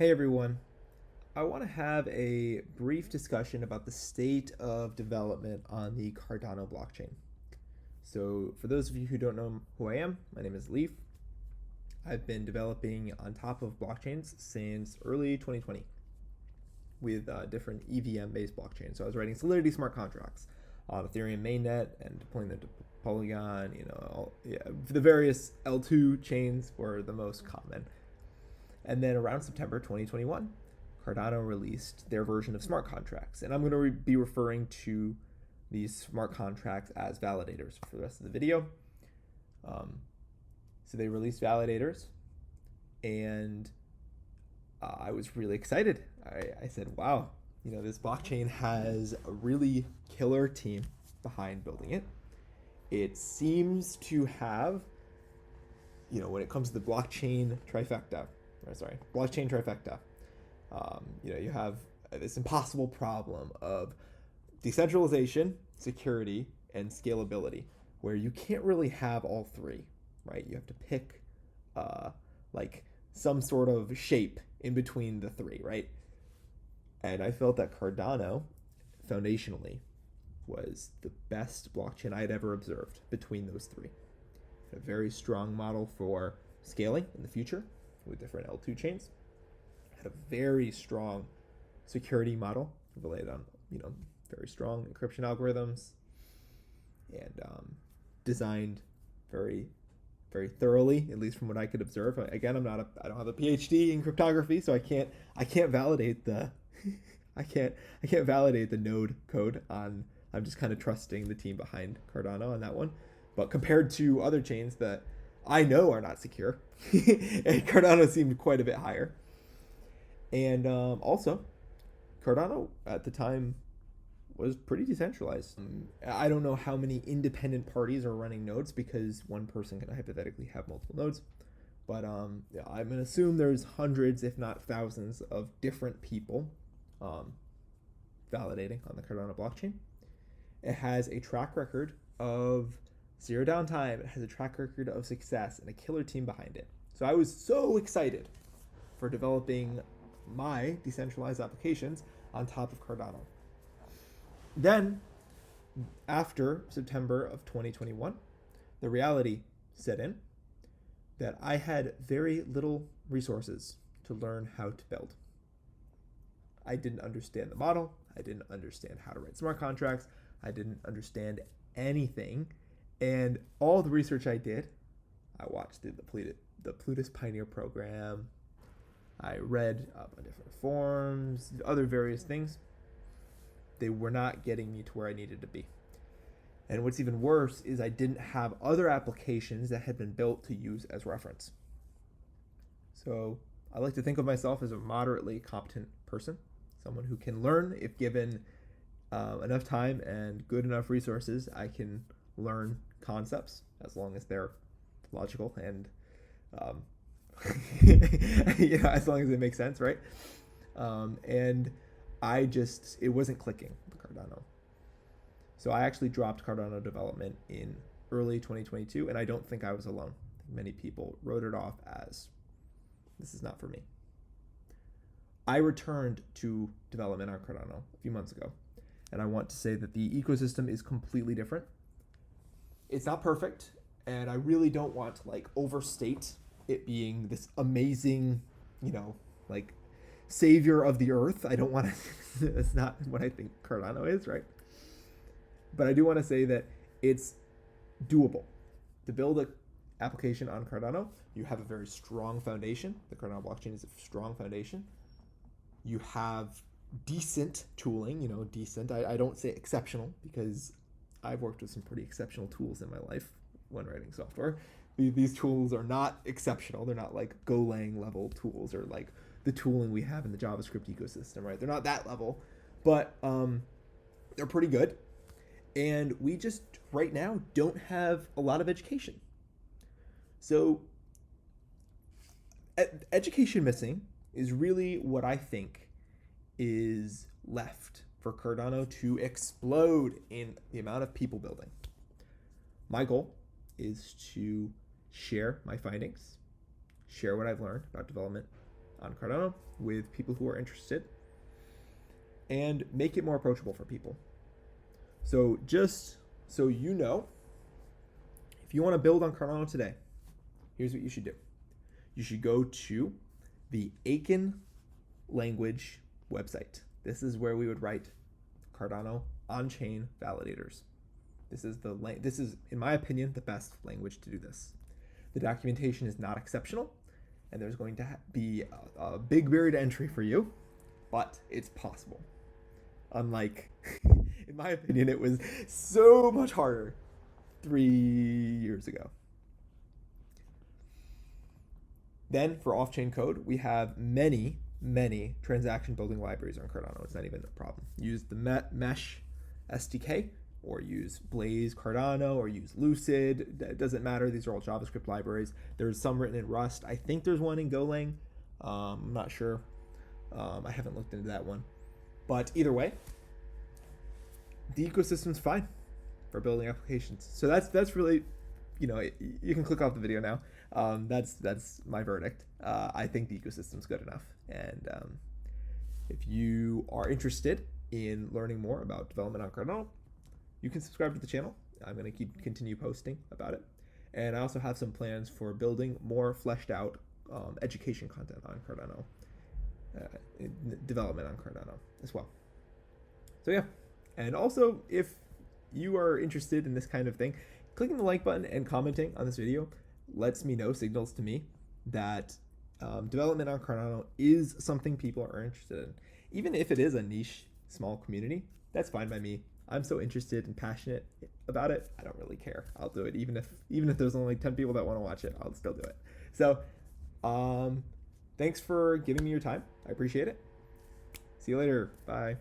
Hey everyone, I want to have a brief discussion about the state of development on the Cardano blockchain. So, for those of you who don't know who I am, my name is Leaf. I've been developing on top of blockchains since early 2020 with different EVM based blockchains. So, I was writing Solidity smart contracts on Ethereum mainnet and deploying them to Polygon. The various L2 chains were the most common. And then around September 2021, Cardano released their version of smart contracts. And I'm going to be referring to these smart contracts as validators for the rest of the video. So they released validators, and I was really excited. I said, wow, this blockchain has a really killer team behind building it. It seems to have, when it comes to the blockchain trifecta, you have this impossible problem of decentralization, security, and scalability, where you can't really have all three, right? You have to pick like some sort of shape in between the three, right? And I felt that Cardano, foundationally, was the best blockchain I had ever observed between those three. A very strong model for scaling in the future with different L2 chains. Had a very strong security model related on, very strong encryption algorithms, and designed very, very thoroughly, at least from what I could observe. Again, I don't have a PhD in cryptography, so I can't validate the, I can't validate the node code on. I'm just kind of trusting the team behind Cardano on that one. But compared to other chains that I know are not secure, and Cardano seemed quite a bit higher. And also, Cardano at the time was pretty decentralized. I don't know how many independent parties are running nodes, because one person can hypothetically have multiple nodes. But I'm going to assume there's hundreds, if not thousands, of different people validating on the Cardano blockchain. It has a track record of zero downtime. It has a track record of success and a killer team behind it. So I was so excited for developing my decentralized applications on top of Cardano. Then, after September of 2021, the reality set in that I had very little resources to learn how to build. I didn't understand the model. I didn't understand how to write smart contracts. I didn't understand anything. And all the research I did, I watched the Plutus Pioneer program. I read up on different forums, other various things. They were not getting me to where I needed to be. And what's even worse is I didn't have other applications that had been built to use as reference. So I like to think of myself as a moderately competent person, someone who can learn if given enough time and good enough resources. I can learn concepts as long as they're logical and as long as they make sense, right? And it wasn't clicking with Cardano. So I actually dropped Cardano development in early 2022, and I don't think I was alone. Many people wrote it off as, this is not for me. I returned to development on Cardano a few months ago, and I want to say that the ecosystem is completely different. It's not perfect, and I really don't want to overstate it being this amazing, savior of the earth. I don't want to, that's not what I think Cardano is, right? But I do want to say that it's doable. To build an application on Cardano, you have a very strong foundation. The Cardano blockchain is a strong foundation. You have decent tooling, decent. I don't say exceptional, because I've worked with some pretty exceptional tools in my life when writing software. These tools are not exceptional. They're not like Golang level tools, or like the tooling we have in the JavaScript ecosystem, right? They're not that level, but they're pretty good. And we just right now don't have a lot of education. So education missing is really what I think is left for Cardano to explode in the amount of people building. My goal is to share my findings, share what I've learned about development on Cardano with people who are interested and make it more approachable for people. So just so you know, if you want to build on Cardano today, here's what you should do. You should go to the AIken language website. This is where we would write Cardano on-chain validators. This is, in my opinion, the best language to do this. The documentation is not exceptional, and there's going to be a big barrier to entry for you, but it's possible. Unlike, in my opinion, it was so much harder 3 years ago. Then for off-chain code, we have many transaction building libraries on Cardano. It's not even a problem. Use the MeshSDK, or use Blaze Cardano, or use Lucid. It doesn't matter. These are all JavaScript libraries. There's some written in Rust. I think there's one in Golang. I'm not sure. I haven't looked into that one. But either way, the ecosystem's fine for building applications. So that's really, you can click off the video now. That's my verdict. I think the ecosystem's good enough. And if you are interested in learning more about development on Cardano, you can subscribe to the channel. I'm going to continue posting about it. And I also have some plans for building more fleshed out education content on Cardano, development on Cardano as well. So yeah, and also if you are interested in this kind of thing, clicking the like button and commenting on this video lets me know, signals to me that development on Cardano is something people are interested in. Even if it is a niche, small community, that's fine by me. I'm so interested and passionate about it, I don't really care. I'll do it even if there's only 10 people that want to watch it, I'll still do it. So thanks for giving me your time. I appreciate it. See you later. Bye.